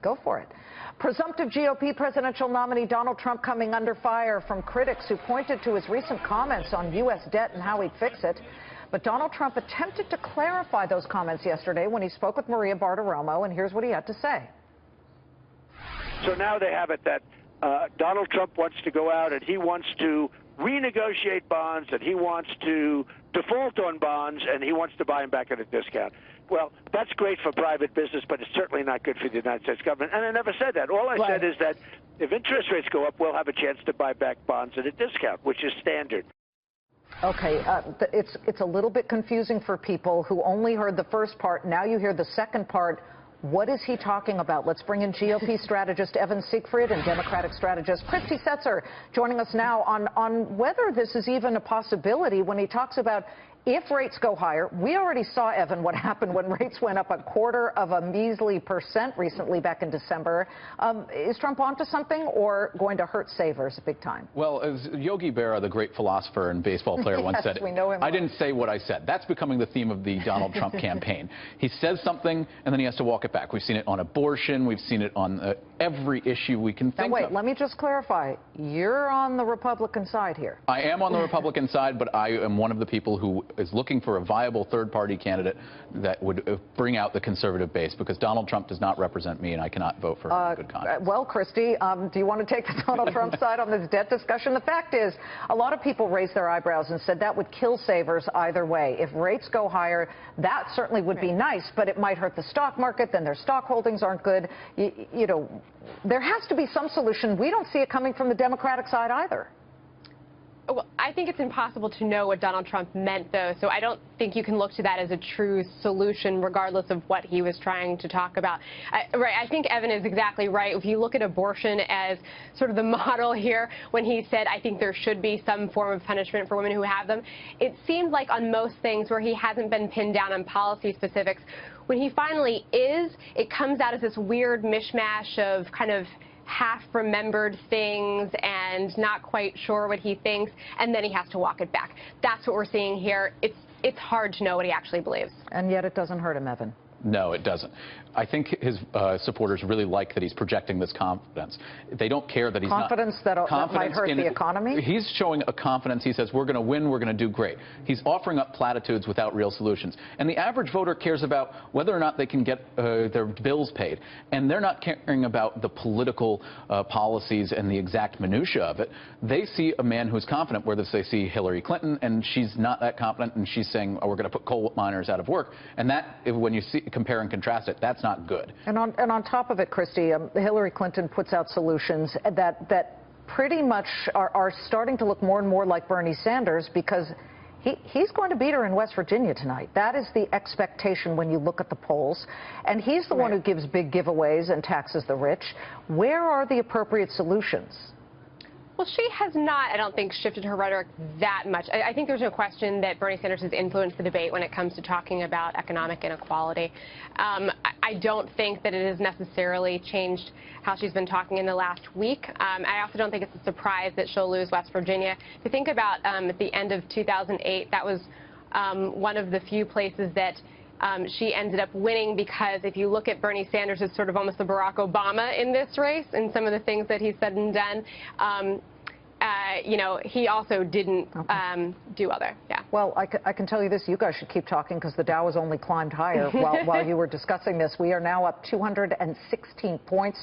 Go for it. Presumptive GOP presidential nominee Donald Trump coming under fire from critics who pointed to his recent comments on U.S. debt and how he'd fix it. But Donald Trump attempted to clarify those comments yesterday when he spoke with Maria Bartiromo, and here's what he had to say. So now they have it that Donald Trump wants to go out and he wants to renegotiate bonds, and he wants to default on bonds, and he wants to buy them back at a discount. Well, that's great for private business, but it's certainly not good for the United States government. And I never said that. All I said is that if interest rates go up, we'll have a chance to buy back bonds at a discount, which is standard. Okay, it's a little bit confusing for people who only heard the first part. Now you hear the second part. What is he talking about? Let's bring in GOP strategist Evan Siegfried and Democratic strategist Christy Setzer joining us now on whether this is even a possibility when he talks about if rates go higher. We already saw, Evan, what happened when rates went up 0.25 measly percent recently back in December. Is Trump onto something or going to hurt savers big time? Well, as Yogi Berra, the great philosopher and baseball player, once said, we know him I didn't say what I said. That's becoming the theme of the Donald Trump campaign. He says something, and then he has to walk it back. We've seen it on abortion. We've seen it on every issue we can think wait, of. Let me just clarify. You're on the Republican side here. I am on the Republican side, but I am one of the people who is looking for a viable third-party candidate that would bring out the conservative base, because Donald Trump does not represent me, and I cannot vote for him in good conscience. Well, Christy, do you want to take the Donald Trump side on this debt discussion? The fact is, a lot of people raised their eyebrows and said that would kill savers either way. If rates go higher, that certainly would be nice, but it might hurt the stock market. Then their stock holdings aren't good. You know, there has to be some solution. We don't see it coming from the Democratic side either. Well, I think it's impossible to know what Donald Trump meant, though, so I don't think you can look to that as a true solution, regardless of what he was trying to talk about. I think Evan is exactly right. If you look at abortion as sort of the model here, when he said, I think there should be some form of punishment for women who have them, it seemed like on most things where he hasn't been pinned down on policy specifics, when he finally is, it comes out as this weird mishmash of kind of half-remembered things and not quite sure what he thinks, and then he has to walk it back. That's what we're seeing here. It's hard to know what he actually believes. And yet it doesn't hurt him, Evan. No, it doesn't. I think his supporters really like that he's projecting this confidence. They don't care that he's confidence that might hurt the economy? He's showing a confidence. He says, we're going to win, we're going to do great. He's offering up platitudes without real solutions. And the average voter cares about whether or not they can get their bills paid. And they're not caring about the political policies and the exact minutia of it. They see a man who's confident, whereas they see Hillary Clinton, and she's not that confident, and she's saying, oh, we're going to put coal miners out of work. And that, when you compare and contrast it, that's not good. And on top of it, Christy, Hillary Clinton puts out solutions that pretty much are starting to look more and more like Bernie Sanders, because he's going to beat her in West Virginia tonight. That is the expectation when you look at the polls. And he's the one who gives big giveaways and taxes the rich. Where are the appropriate solutions? Well, she has not, I don't think, shifted her rhetoric that much. I think there's no question that Bernie Sanders has influenced the debate when it comes to talking about economic inequality. I don't think that it has necessarily changed how she's been talking in the last week. I also don't think it's a surprise that she'll lose West Virginia. To think about at the end of 2008, that was one of the few places that she ended up winning, because if you look at Bernie Sanders as sort of almost the Barack Obama in this race and some of the things that he's said and done, you know, he also didn't do well there. Yeah. Well, I can tell you this. You guys should keep talking, because the Dow has only climbed higher while you were discussing this. We are now up 216 points.